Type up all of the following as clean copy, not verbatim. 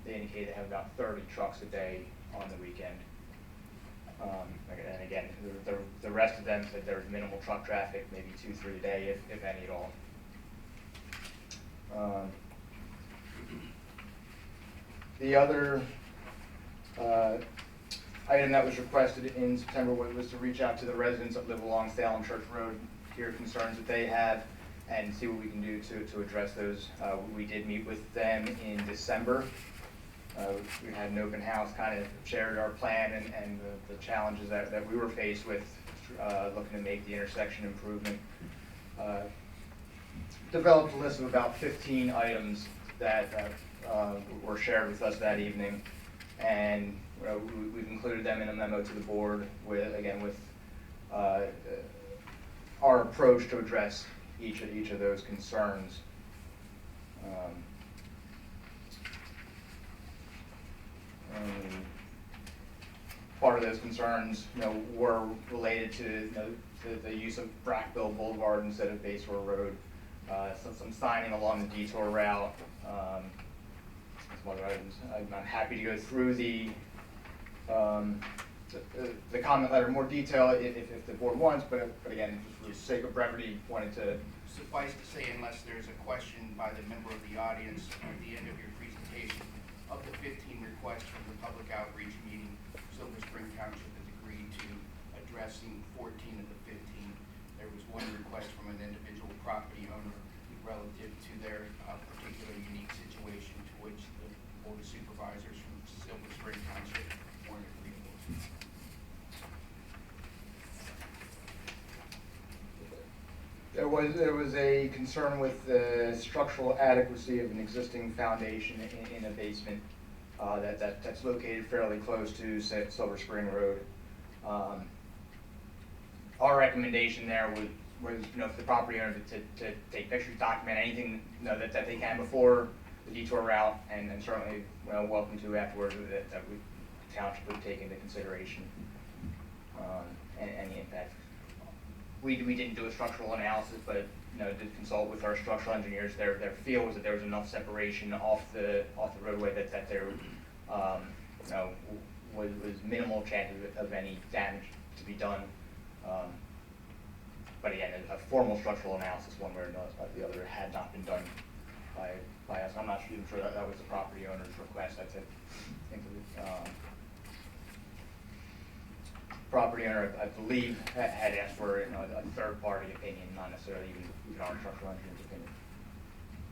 they indicated they have about 30 trucks a day on the weekend. And again, the rest of them said there was minimal truck traffic, maybe 2-3 a day, if any at all. The other item that was requested in September was to reach out to the residents that live along Salem Church Road, hear concerns that they have, and see what we can do to address those. We did meet with them in December. We had an open house, kind of shared our plan and the challenges that we were faced with, looking to make the intersection improvement. Developed a list of about 15 items that were shared with us that evening, and we've included them in a memo to the board with our approach to address each of those concerns. Part of those concerns, were related to the use of Brackville Boulevard instead of Basehor Road. Some signing along the detour route. Some other items. I'm happy to go through the comment letter in more detail if the board wants, but again, for the sake of brevity, wanted to. Suffice to say, unless there's a question by the member of the audience at the end of your presentation, of the 15 requests from the public outreach meeting, Silver Spring Township has agreed to addressing 14 of the 15. There was one request from an individual property owner relative to their particular unique situation, to which the Board of Supervisors from Silver Spring Township weren't agreeable. There was a concern with the structural adequacy of an existing foundation in a basement that's located fairly close to Silver Spring Road. Our recommendation there was for the property owner to take pictures, document anything that they can before the detour route, and certainly welcome to afterwards that the township would take into consideration any impact. We didn't do a structural analysis, but did consult with our structural engineers. Their feel was that there was enough separation off the roadway that there was minimal chance of any damage to be done. But again, a formal structural analysis, one way or the other, had not been done by us. I'm not even sure that was the property owner's request. I think property owner, I believe, had asked for a third-party opinion, not necessarily even our structural engineer's opinion.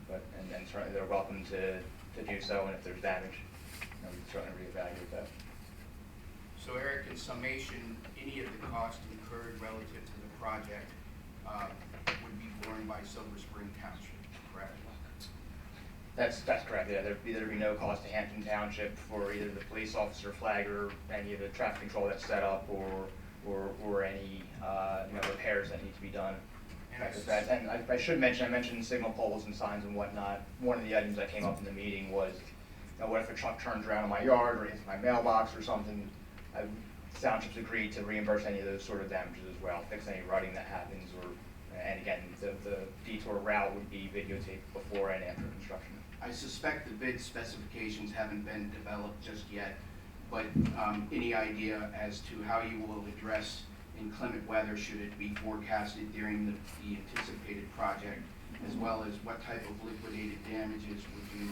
But and certainly they're welcome to do so, and if there's damage, we can certainly reevaluate that. So, Eric, in summation, any of the costs incurred relative to the project would be borne by Silver Spring Township, correct? That's correct. Yeah, there'd be no cost to Hampden Township for either the police officer, flagger, any of the traffic control that's set up, or any repairs that need to be done. And I should mention, I mentioned signal poles and signs and whatnot. One of the items that came up in the meeting was, what if a truck turns around in my yard or hits my mailbox or something? Townships agreed to reimburse any of those sort of damages as well, fix any rutting that happens, and again, the detour route would be videotaped before and after construction. I suspect the bid specifications haven't been developed just yet, but any idea as to how you will address inclement weather should it be forecasted during the anticipated project, as well as what type of liquidated damages would you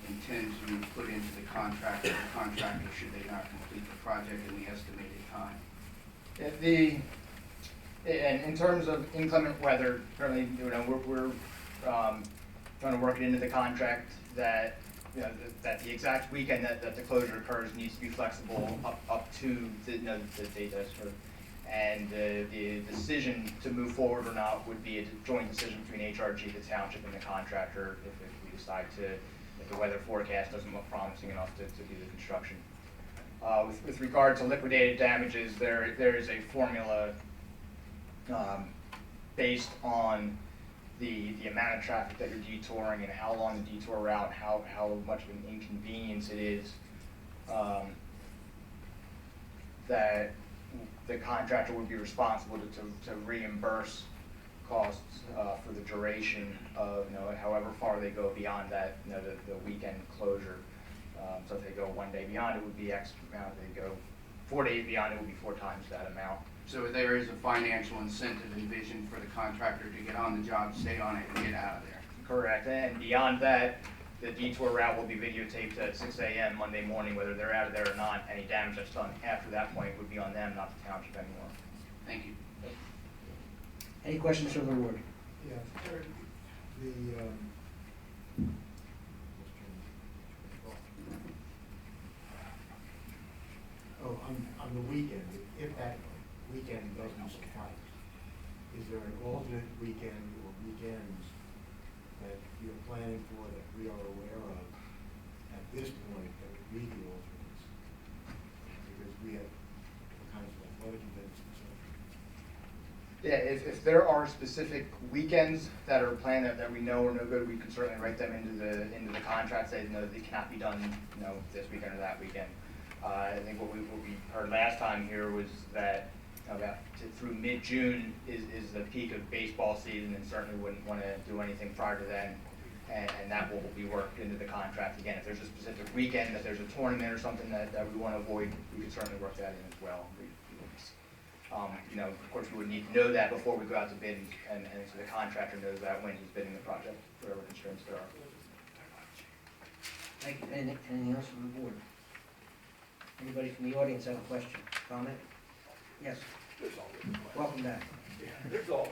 intend to put into the contract or the contractor should they not complete the project in the estimated time? And in terms of inclement weather, currently, we're trying to work it into the contract that that the exact weekend that the closure occurs needs to be flexible up to the date that's sort of, and the decision to move forward or not would be a joint decision between HRG, the township, and the contractor if we decide if the weather forecast doesn't look promising enough to do the construction. With regard to liquidated damages, there is a formula based on the amount of traffic that you're detouring and how long the detour route, how much of an inconvenience it is, that the contractor would be responsible to reimburse costs for the duration of however far they go beyond that the weekend closure. So if they go 1 day beyond, it would be X amount. If they go 4 days beyond, it would be 4 times that amount. So there is a financial incentive envisioned for the contractor to get on the job, stay on it, and get out of there. Correct, and beyond that, the detour route will be videotaped at 6 a.m. Monday morning, whether they're out of there or not. Any damage that's done after that point would be on them, not the township anymore. Thank you. Any questions from the board? Yeah, Terry, on the weekend, if that weekend doesn't suffice, is there an alternate weekend or weekends that you're planning for that we are aware of at this point that would be the alternates? Because we have all kinds of athletic events and so on. Yeah, if there are specific weekends that are planned that we know are no good, we can certainly write them into the contract, say, no, they cannot be done, this weekend or that weekend. I think what we heard last time here was that through mid-June is the peak of baseball season, and certainly wouldn't want to do anything prior to then, and that will be worked into the contract. Again, if there's a specific weekend, that there's a tournament or something that we want to avoid, we could certainly work that in as well. Of course, we would need to know that before we go out to bid, and so the contractor knows that when he's bidding the project, whatever constraints there are. Thank you. Anything else from the board? Anybody from the audience have a question, comment? Yes, There's always a question. welcome back. Yeah, there's always a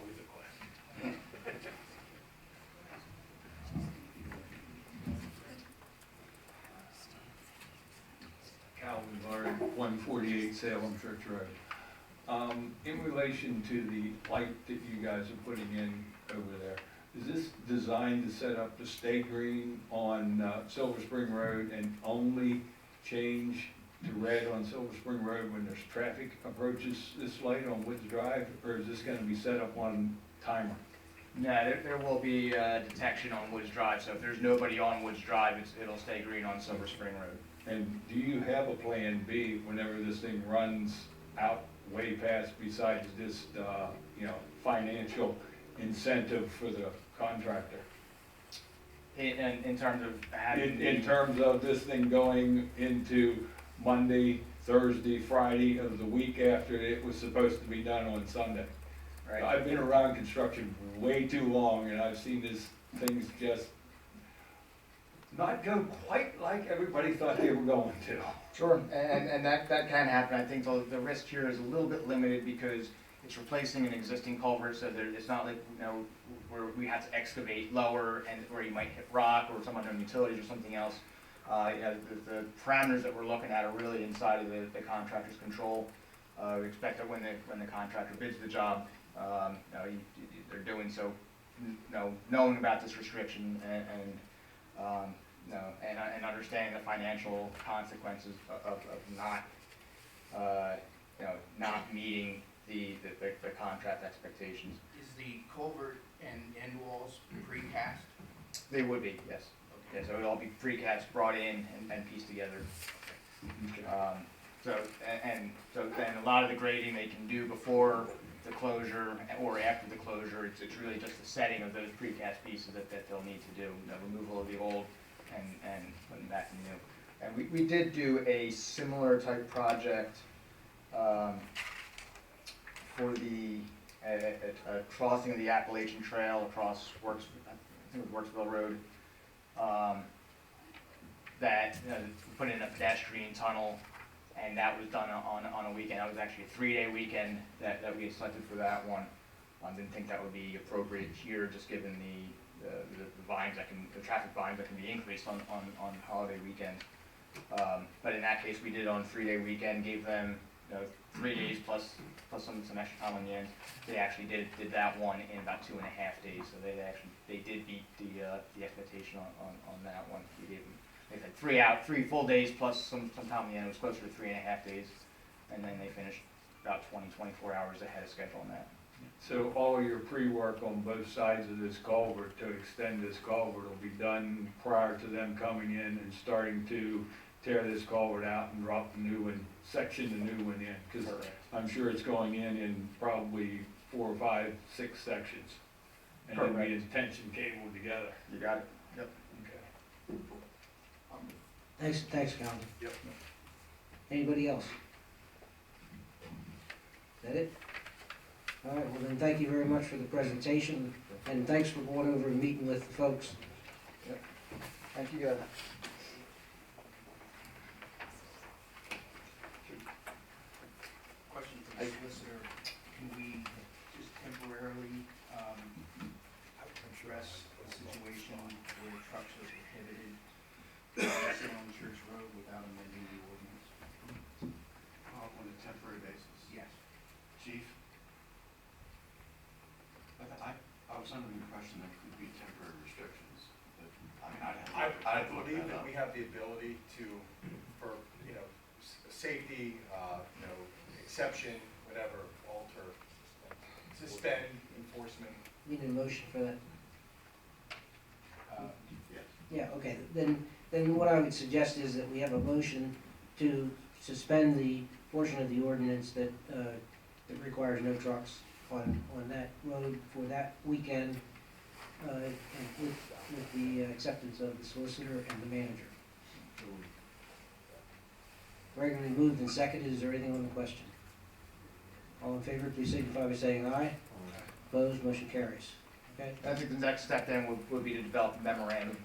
question. Calvin Bard, 148 Salem Church Road. In relation to the light that you guys are putting in over there, is this designed to set up the stay green on Silver Spring Road and only change to red on Silver Spring Road when there's traffic approaches this light on Woods Drive, or is this gonna be set up on timer? No, there will be detection on Woods Drive, so if there's nobody on Woods Drive, it'll stay green on Silver Spring Road. And do you have a plan B whenever this thing runs out way past besides this, financial incentive for the contractor? In terms of having. In terms of this thing going into Monday, Thursday, Friday of the week after it was supposed to be done on Sunday. Right. I've been around construction way too long, and I've seen these things just not go quite like everybody thought they were going to. Sure, and that can happen. I think the risk here is a little bit limited because it's replacing an existing culvert, so it's not like, where we have to excavate lower and where you might hit rock or some unknown utilities or something else. The parameters that we're looking at are really inside of the contractor's control. We expect that when the contractor bids the job, they're doing so, knowing about this restriction and understanding the financial consequences of not meeting the contract expectations. Is the culvert and end walls precast? They would be, yes. Yeah, so it would all be precast, brought in and pieced together. So then a lot of the grading they can do before the closure or after the closure, it's really just the setting of those precast pieces that they'll need to do, removal of the old and putting back the new. And we did do a similar type project for the crossing of the Appalachian Trail across Worksville Road. That put in a pedestrian tunnel, and that was done on a weekend. That was actually a 3-day weekend that we had selected for that one. Didn't think that would be appropriate here, just given the volumes the traffic volumes that can be increased on holiday weekends. But in that case, we did it on a 3-day weekend, gave them 3 days plus some extra time on the end. They actually did that one in about 2.5 days, so they did beat the expectation on that one. We gave them, they had 3 full days plus some time on the end. It was closer to 3.5 days, and then they finished about 24 hours ahead of schedule on that. So all your pre-work on both sides of this culvert to extend this culvert will be done prior to them coming in and starting to tear this culvert out and drop the new one, section the new one in, because I'm sure it's going in probably 4, 5, 6 sections. And then be tension cable together. You got it? Yep. Okay. Thanks, Calvin. Yep. Anybody else? Is that it? All right, well then, thank you very much for the presentation, and thanks for going over and meeting with the folks. Thank you, guys. Question for the solicitor, can we just temporarily, address the situation where trucks are prohibited on Church Road without amending the ordinance? On a temporary basis. Yes. Chief? I was under the impression there could be temporary restrictions, but, I mean, I I'd look believe that that up. we have the ability to, for, safety, exception, whatever, alter, suspend enforcement. Need a motion for that? Yes. Yeah, okay, then what I would suggest is that we have a motion to suspend the portion of the ordinance that requires no trucks on that road for that weekend, and with the acceptance of the solicitor and the manager. Regularly moved and seconded, is there anything on the question? All in favor, please signify by saying aye. Opposed, motion carries. Okay? I think the next step then would be to develop a memorandum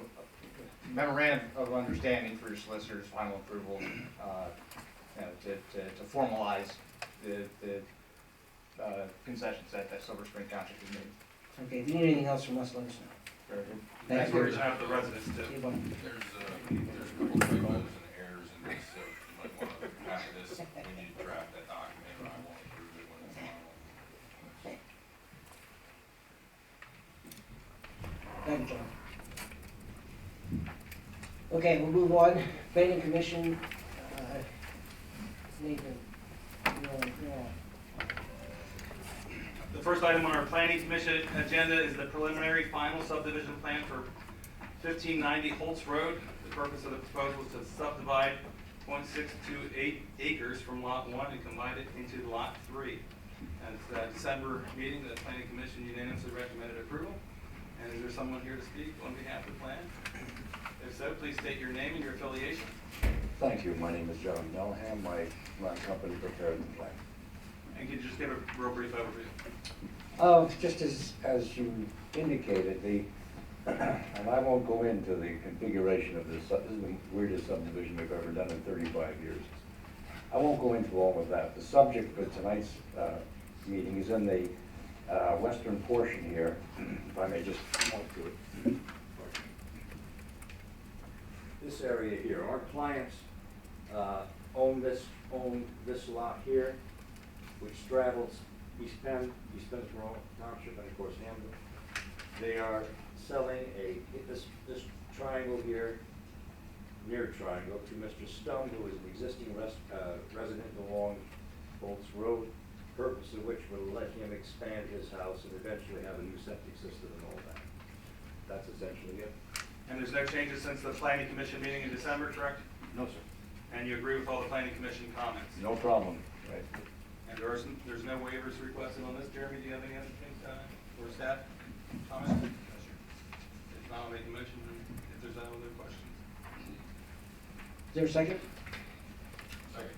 of understanding for your solicitor's final approval, to formalize the concessions that Silver Spring Township has made. Okay, if you need anything else from us, let us know. Very good. Thank Thank you. you. Have the residents See you, bye. There's a couple typos and errors in this, so you might want to, after this, we need to draft that document, or I won't approve it when it's final. Thank you, John. Okay, we'll move on. Planning Commission, Nathan, you're on. The first item on our planning commission agenda is the preliminary final subdivision plan for 1590 Holtz Road. The purpose of the proposal is to subdivide 0.628 acres from lot 1 and combine it into lot 3. At the December meeting, the planning commission unanimously recommended approval. And is there someone here to speak on behalf of the plan? If so, please state your name and your affiliation. Thank you. My name is John Melham. My company prepared the plan. And can you just give a real brief overview? Just as you indicated, and I won't go into the configuration of this, this is the weirdest subdivision we've ever done in 35 years. I won't go into all of that. The subject for tonight's meeting is in the western portion here, if I may just point to it. This area here, our clients own this lot here, which straddles East Pennsboro Township, and of course Hampden. They are selling this triangle here, near triangle, to Mr. Stone, who is an existing resident along Bolts Road, purpose of which will let him expand his house and eventually have a new septic system and all that. That's essentially it. And there's no changes since the planning commission meeting in December, correct? No, sir. And you agree with all the planning commission comments? No problem. Right. And there's no waivers requested on this. Jeremy, do you have any other things, or staff comments? If not, I'll make a motion if there's no other questions. Is there a second? Second.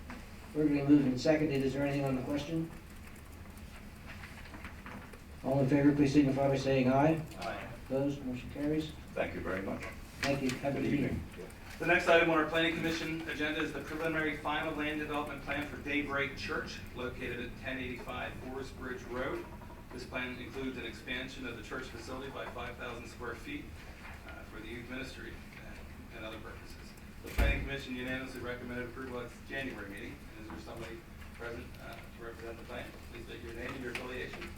We're going to move and seconded. Is there anything on the question? All in favor, please signify by saying aye. Aye. Opposed, motion carries. Thank you very much. Thank you. Have a good evening. The next item on our planning commission agenda is the preliminary final land development plan for Daybreak Church, located at 1085 Forest Bridge Road. This plan includes an expansion of the church facility by 5,000 square feet for the youth ministry and other purposes. The planning commission unanimously recommended approval at its January meeting. And is there somebody present to represent the plan? Please state your name and your affiliation.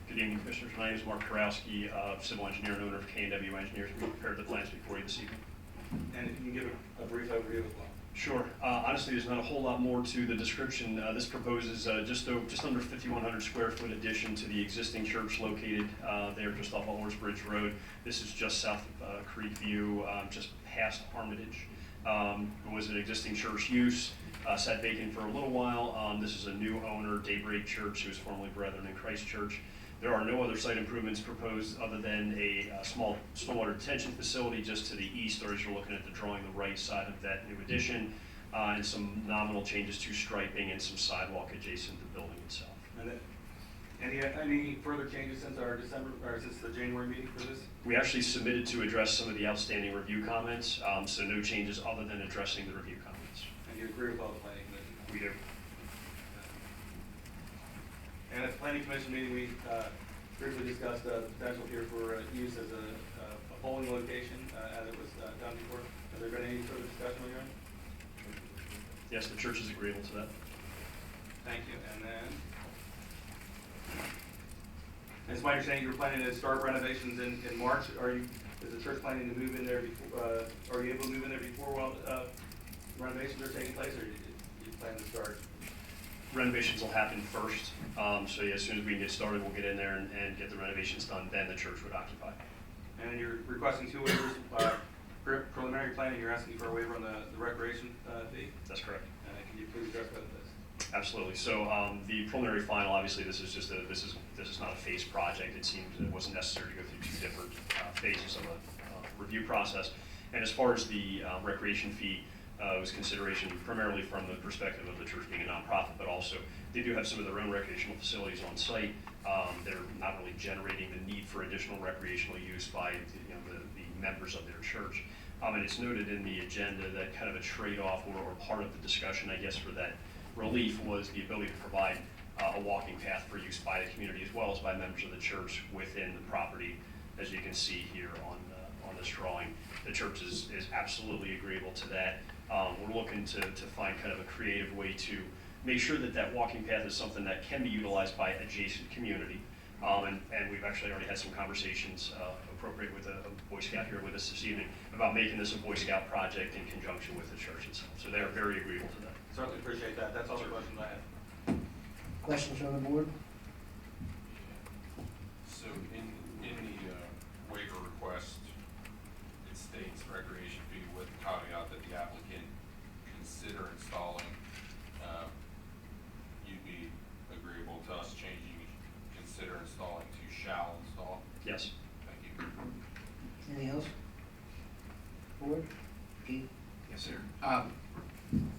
Good evening, Commissioners. My name is Mark Karowski, civil engineer and owner of K&W Engineers. We prepared the plans before you this evening. And if you can give a brief overview as well. Sure. Honestly, there's not a whole lot more to the description. This proposes just under 5,100 square foot addition to the existing church located there just off of Forest Bridge Road. This is just south of Creek View, just past Armitage. It was an existing church use, sat vacant for a little while. This is a new owner, Daybreak Church, who was formerly Brethren in Christ Church. There are no other site improvements proposed other than a small stormwater detention facility just to the east, or as you're looking at the drawing, the right side of that new addition, and some nominal changes to striping and some sidewalk adjacent to the building itself. And then, any further changes since our December, or since the January meeting for this? We actually submitted to address some of the outstanding review comments, so no changes other than addressing the review comments. And you agree with all the planning commission? We do. And at the planning commission meeting, we briefly discussed the potential here for use as a polling location, as it was done before. Has there been any further discussion on your end? Yes, the church is agreeable to that. Thank you. And then, it's my understanding you're planning to start renovations in March. Is the church planning to move in there before, are you able to move in there before while renovations are taking place, or you plan to start? Renovations will happen first, so yeah, as soon as we can get started, we'll get in there and get the renovations done, then the church would occupy. And you're requesting 2 waivers, preliminary planning, you're asking for a waiver on the recreation fee? That's correct. Can you please address both of those? Absolutely. So the preliminary final, obviously, this is just this is not a phased project. It seemed it wasn't necessary to go through 2 different phases of a review process. And as far as the recreation fee, it was consideration primarily from the perspective of the church being a nonprofit, but also they do have some of their own recreational facilities on site. They're not really generating the need for additional recreational use by the members of their church. And it's noted in the agenda that kind of a trade-off or part of the discussion, I guess, for that relief was the ability to provide a walking path for use by the community as well as by members of the church within the property, as you can see here on this drawing. The church is absolutely agreeable to that. We're looking to find kind of a creative way to make sure that that walking path is something that can be utilized by adjacent community. And we've actually already had some conversations appropriate with a Boy Scout here with us this evening about making this a Boy Scout project in conjunction with the church itself. So they're very agreeable to that. Certainly appreciate that. That's all the questions I have. Questions from the board? So in the waiver request, it states recreation fee with caveat that the applicant consider installing. You'd be agreeable to us changing consider installing to shall install? Yes. Thank you. Anything else? Board? Keith? Yes, sir.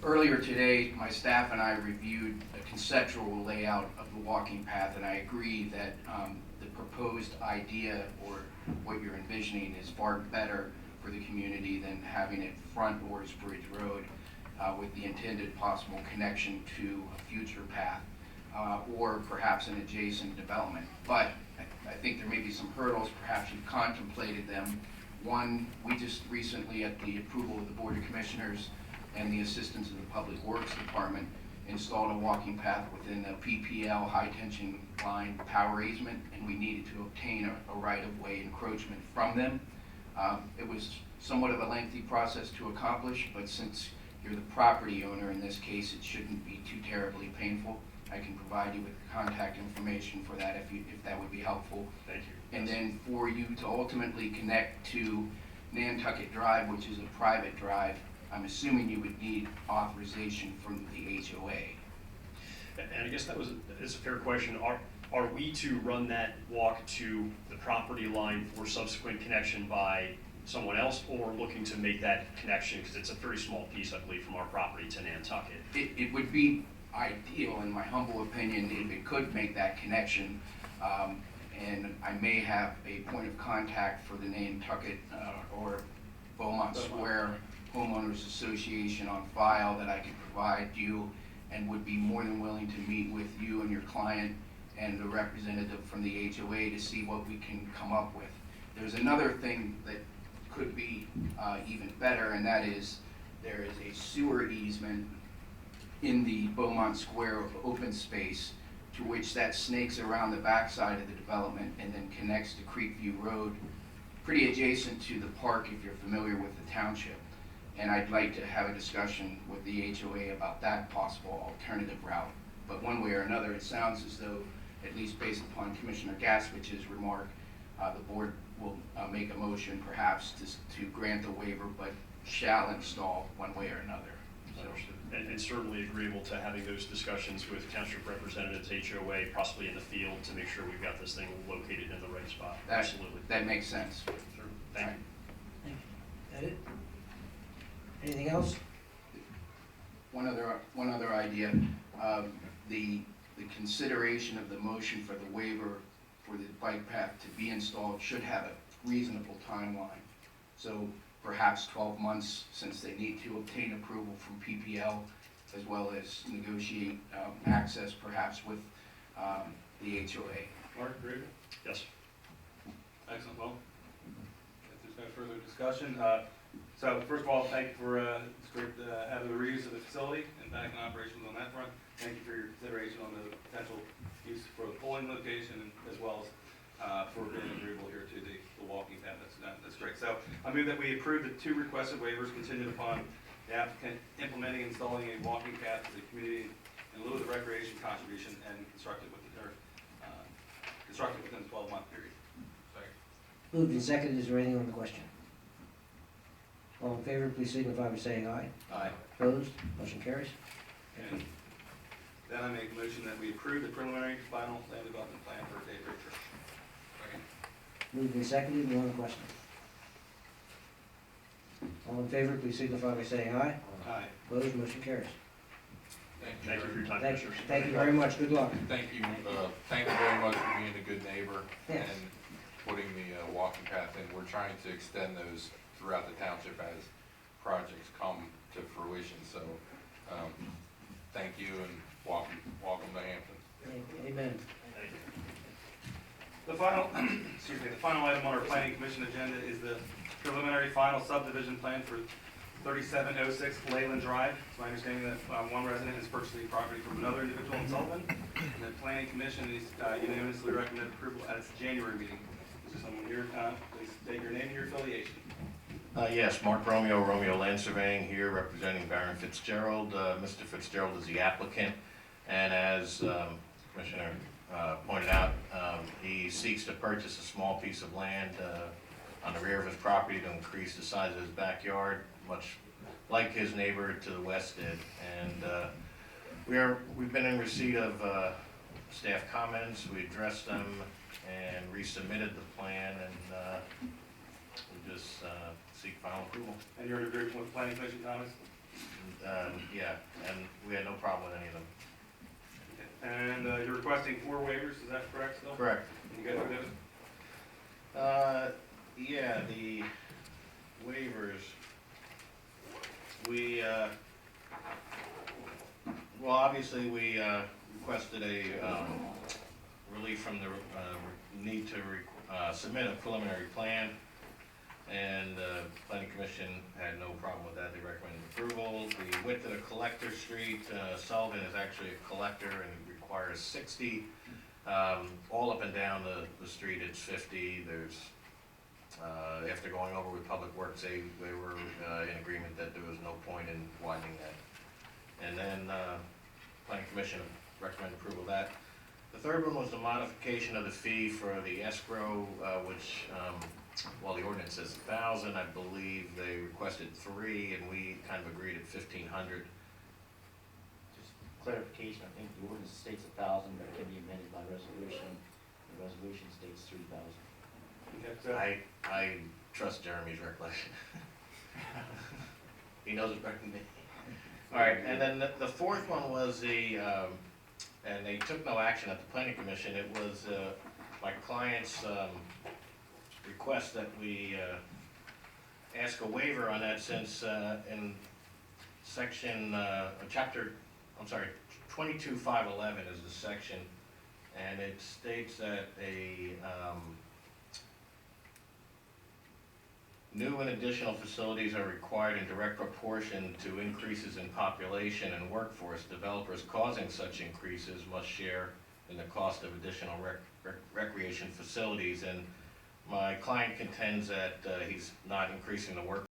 Earlier today, my staff and I reviewed a conceptual layout of the walking path, and I agree that the proposed idea or what you're envisioning is far better for the community than having it front Orrs Bridge Road with the intended possible connection to a future path or perhaps an adjacent development. But I think there may be some hurdles, perhaps you've contemplated them. One, we just recently, at the approval of the Board of Commissioners and the assistance of the Public Works Department, installed a walking path within the PPL high tension line power easement, and we needed to obtain a right-of-way encroachment from them. It was somewhat of a lengthy process to accomplish, but since you're the property owner in this case, it shouldn't be too terribly painful. I can provide you with contact information for that if that would be helpful. Thank you. And then for you to ultimately connect to Nantucket Drive, which is a private drive, I'm assuming you would need authorization from the HOA. And I guess it's a fair question. Are we to run that walk to the property line for subsequent connection by someone else, or looking to make that connection, because it's a very small piece, I believe, from our property to Nantucket? It would be ideal, in my humble opinion, if it could make that connection. And I may have a point of contact for the Nantucket or Beaumont Square Homeowners Association on file that I could provide you, and would be more than willing to meet with you and your client and the representative from the HOA to see what we can come up with. There's another thing that could be even better, and that is there is a sewer easement in the Beaumont Square open space to which that snakes around the backside of the development and then connects to Creekview Road, pretty adjacent to the park if you're familiar with the township. And I'd like to have a discussion with the HOA about that possible alternative route. But one way or another, it sounds as though, at least based upon Commissioner Gaswich's remark, the board will make a motion perhaps to grant the waiver, but shall install one way or another. Understood. And certainly agreeable to having those discussions with township representatives, HOA, possibly in the field, to make sure we've got this thing located in the right spot. Absolutely. That makes sense. Sure. Thank you. Thank you. That it? Anything else? One other idea, the consideration of the motion for the waiver for the bike path to be installed should have a reasonable timeline. So perhaps 12 months, since they need to obtain approval from PPL, as well as negotiate access perhaps with the HOA. Mark, agree? Yes. Excellent. Well, if there's no further discussion, so first of all, thank you for, it's great having the reuse of the facility and back in operations on that front. Thank you for your consideration on the potential use for the polling location, and as well as for being agreeable here to the walking path. That's great. So I move that we approve the 2 requested waivers contingent upon the applicant implementing and installing a walking path to the community in lieu of the recreation contribution and constructed within the 12-month period. Second. Moved and seconded, is there anything on the question? All in favor, please signify by saying aye. Aye. Opposed, motion carries. And then I make a motion that we approve the preliminary final land development plan for Daybreak Church. Second. Moved and seconded, no on the question. All in favor, please signify by saying aye. Aye. Opposed, motion carries. Thank you for your time, Thank you, Commissioners. thank you very much, good luck. Thank you very much for being a good neighbor Yes. and putting the walking path in. We're trying to extend those throughout the township as projects come to fruition, so, thank you and welcome to Hampton. Amen. Thank you. The final, excuse me, the final item on our planning commission agenda is the preliminary final subdivision plan for 3706 Leyland Drive. It's my understanding that one resident is purchasing property from another individual in Sullivan, and the planning commission is unanimously recommended approval at its January meeting. Is there someone here, please state your name and your affiliation. Yes, Mark Romeo Land Surveying here representing Baron Fitzgerald. Mr. Fitzgerald is the applicant, and as Commissioner pointed out, he seeks to purchase a small piece of land on the rear of his property to increase the size of his backyard, much like his neighbor to the west did. And we've been in receipt of staff comments, we addressed them and resubmitted the plan, and we just seek final approval. And you're in agreement with the planning commission comments? Yeah, and we had no problem with any of them. Okay. And you're requesting 4 waivers, is that correct still? Correct. Can you go through those? Yeah, the waivers, we, well, obviously, we requested a relief from the need to submit a preliminary plan, and the planning commission had no problem with that. They recommended approval. The width of the collector street, Sullivan is actually a collector and requires 60. All up and down the street, it's 50. There's, after going over with Public Works, they were in agreement that there was no point in widening that. And then planning commission recommended approval of that. The third one was the modification of the fee for the escrow, which, while the ordinance says 1,000, I believe they requested 3, and we kind of agreed at 1,500. Just clarification, I think the ordinance states 1,000, but it can be amended by resolution. The resolution states 3,000. Okay, so I trust Jeremy's recollection. He knows it better than me. All right, and then the fourth one was and they took no action at the planning commission. It was my client's request that we ask a waiver on that, since in section, chapter, I'm sorry, 22.511 is the section, and it states that a new and additional facilities are required in direct proportion to increases in population and workforce. Developers causing such increases must share in the cost of additional recreation facilities. And my client contends that he's not increasing the work